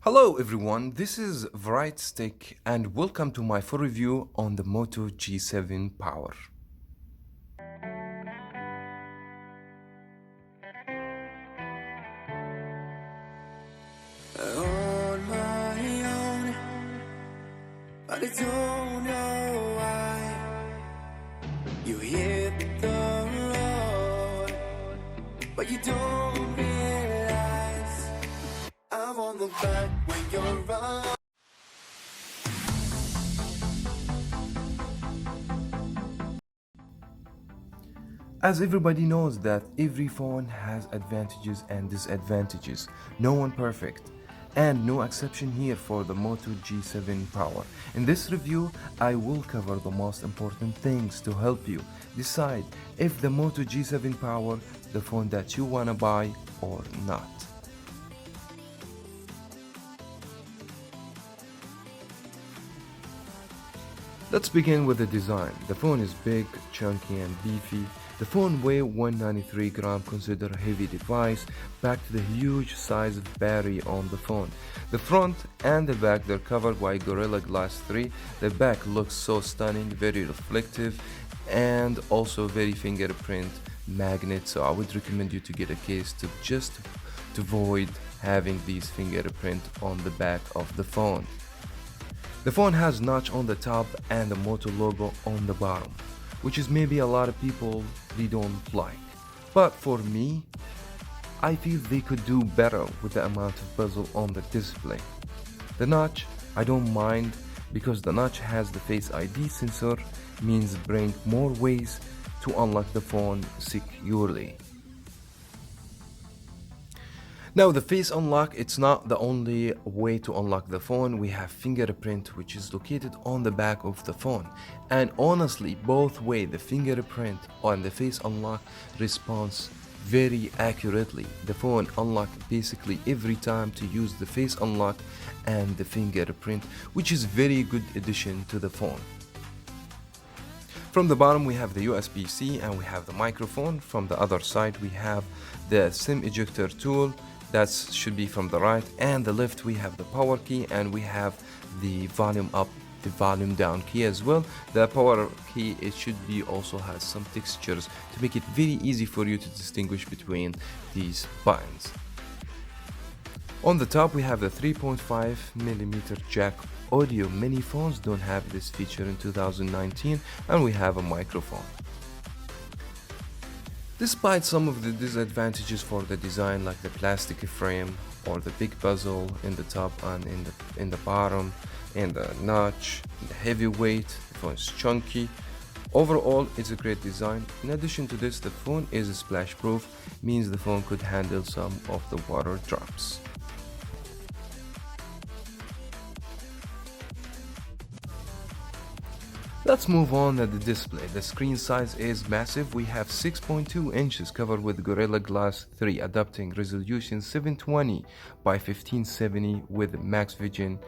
Hello everyone, this is Bright Stick and welcome to my full review on the Moto G7 Power. On my own, but I don't know why you hit the road, but you don't realize I'm on the back when you're wrong. As everybody knows that every phone has advantages and disadvantages, no one perfect. And no exception here for the Moto G7 Power. In this review, I will cover the most important things to help you decide if the Moto G7 Power the phone that you wanna buy or not. Let's begin with the design. The phone is big, chunky and beefy. The phone weighs 193 grams, considered a heavy device, back to the huge size of battery on the phone. The front and the back, they're covered by Gorilla Glass 3. The back looks so stunning, very reflective, and also very fingerprint magnet. So I would recommend you to get a case to avoid having these fingerprint on the back of the phone. The phone has notch on the top and the Moto logo on the bottom, which is maybe a lot of people they don't like. But for me, I feel they could do better with the amount of bezel on the display. The notch, I don't mind because the notch has the Face ID sensor, means bring more ways to unlock the phone securely. Now the face unlock, it's not the only way to unlock the phone. We have fingerprint which is located on the back of the phone, and honestly both way the fingerprint and the face unlock responds very accurately. The phone unlock basically every time to use the face unlock and the fingerprint, which is very good addition to the phone. From the bottom we have the USB-C and we have the microphone. From the other side we have the SIM ejector tool. That should be from the right, and the left we have the power key and we have the volume up, the volume down key as well. The power key, it should be also has some textures to make it very easy for you to distinguish between these buttons. On the top we have the 3.5mm jack audio. Many phones don't have this feature in 2019, and we have a microphone. Despite some of the disadvantages for the design, like the plastic frame or the big bezel in the top and in the bottom, and the notch, the heavy weight, the phone is chunky. Overall, it's a great design. In addition to this, the phone is splash proof, means the phone could handle some of the water drops. Let's move on at the display. The screen size is massive. We have 6.2 inches covered with Gorilla Glass 3, adapting resolution 720 by 1570 with max vision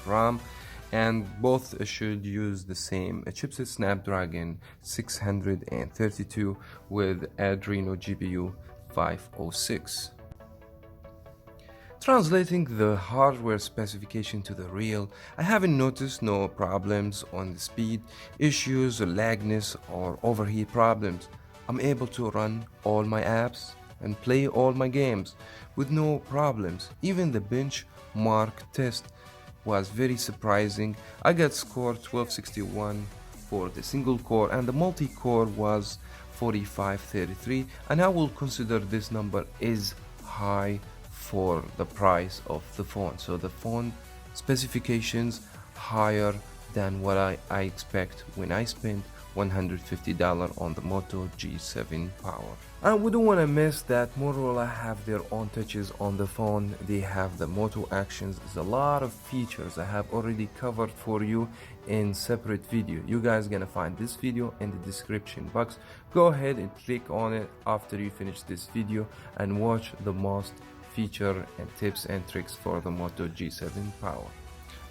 RAM, and both should use the same chipset, Snapdragon 632 with Adreno GPU 506. Translating the hardware specification to the real, I haven't noticed no problems on the speed, issues, lagness, or overheat problems. I'm able to run all my apps and play all my games with no problems. Even the benchmark test was very surprising. I got scored 1261 for the single core, and the multi-core was 4533, and I will consider this number is high for the price of the phone. So the phone specifications higher than what I expect when I spend $150 on the Moto G7 Power. And we don't want to miss that Motorola have their own touches on the phone. They have the Moto Actions. There's a lot of features I have already covered for you in separate video. You guys gonna find this video in the description box. Go ahead and click on it after you finish this video and watch the most feature and tips and tricks for the Moto G7 Power.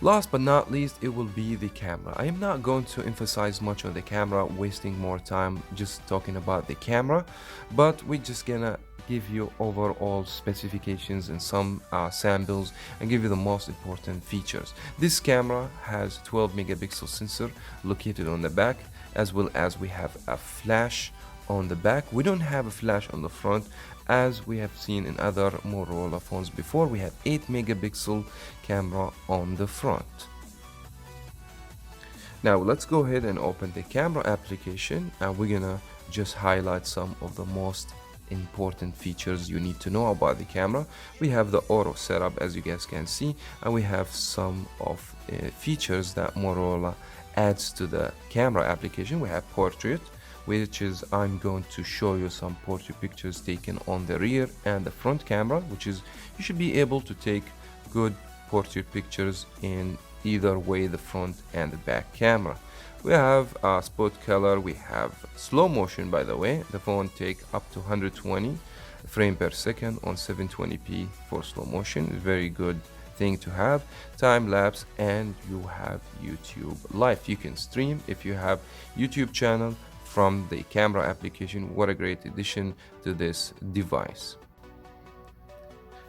Last but not least, it will be the camera. I am not going to emphasize much on the camera, wasting more time just talking about the camera, but we're just gonna give you overall specifications and some samples and give you the most important features. This camera has 12 megapixel sensor located on the back, as well as we have a flash on the back. We don't have a flash on the front as we have seen in other Motorola phones before. We have 8 megapixel camera on the front. Now let's go ahead and open the camera application, and we're gonna just highlight some of the most important features you need to know about the camera. We have the auto setup, as you guys can see, and we have some of features that Motorola adds to the camera application. We have portrait, which is I'm going to show you some portrait pictures taken on the rear and the front camera, which is you should be able to take good portrait pictures in either way, the front and the back camera. We have spot color, we have slow motion. By the way, the phone take up to 120 frame per second on 720p for slow motion. Very good thing to have. Time lapse, and you have YouTube Live. You can stream if you have YouTube channel from the camera application. What a great addition to this device.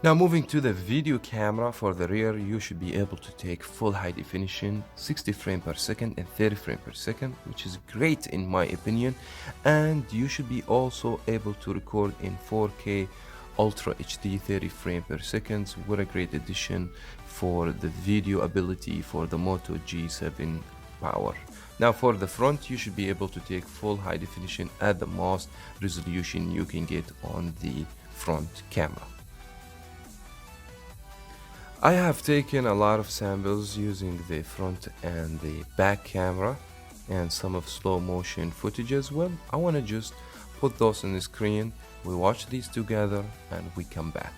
Now moving to the video camera, for the rear you should be able to take full high definition, 60 frames per second and 30 frames per second, which is great in my opinion, and you should be also able to record in 4K Ultra HD 30 frames per second. What a great addition for the video ability for the Moto G7 Power. Now for the front, you should be able to take full high definition at the most resolution you can get on the front camera. I have taken a lot of samples using the front and the back camera and some of slow motion footage as well. I want to just put those on the screen. We watch these together and we come back.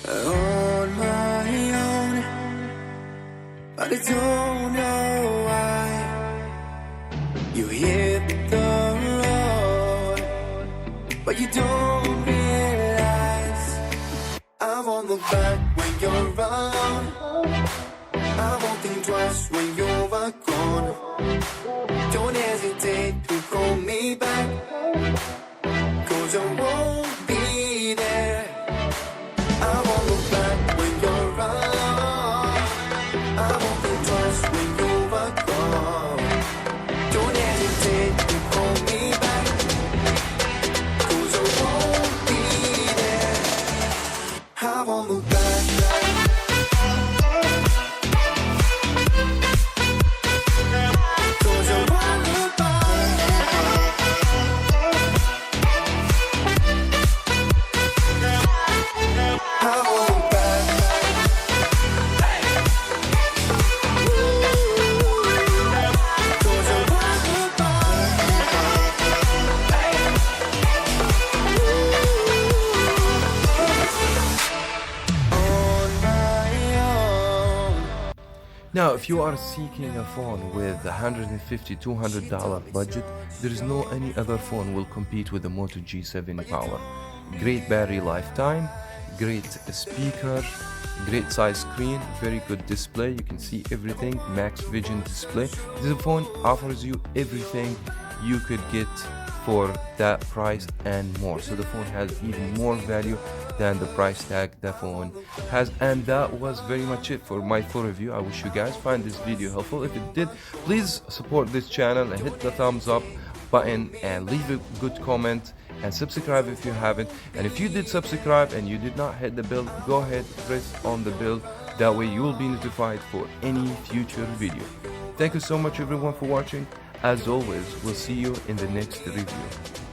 On my own, but I don't know why. You hit the road, but you don't realize I won't look back when you're around. I won't think twice when you're gone. Don't hesitate to call me back, 'cause I won't be there. I won't look back when you're around. I won't think twice when you're gone. Don't hesitate to call me back, 'cause I won't be there. I won't look back. Now, if you are seeking a phone with $150-200 budget, there is no any other phone will compete with the Moto G7 Power. Great battery lifetime, great speaker, great size screen, very good display. You can see everything, max vision display. This phone offers you everything you could get for that price and more. So the phone has even more value than the price tag the phone has. And that was very much it for my full review. I wish you guys find this video helpful. If it did, please support this channel and hit the thumbs up button and leave a good comment and subscribe if you haven't. And if you did subscribe and you did not hit the bell, go ahead, press on the bell. That way you will be notified for any future video. Thank you so much everyone for watching. As always, we'll see you in the next review.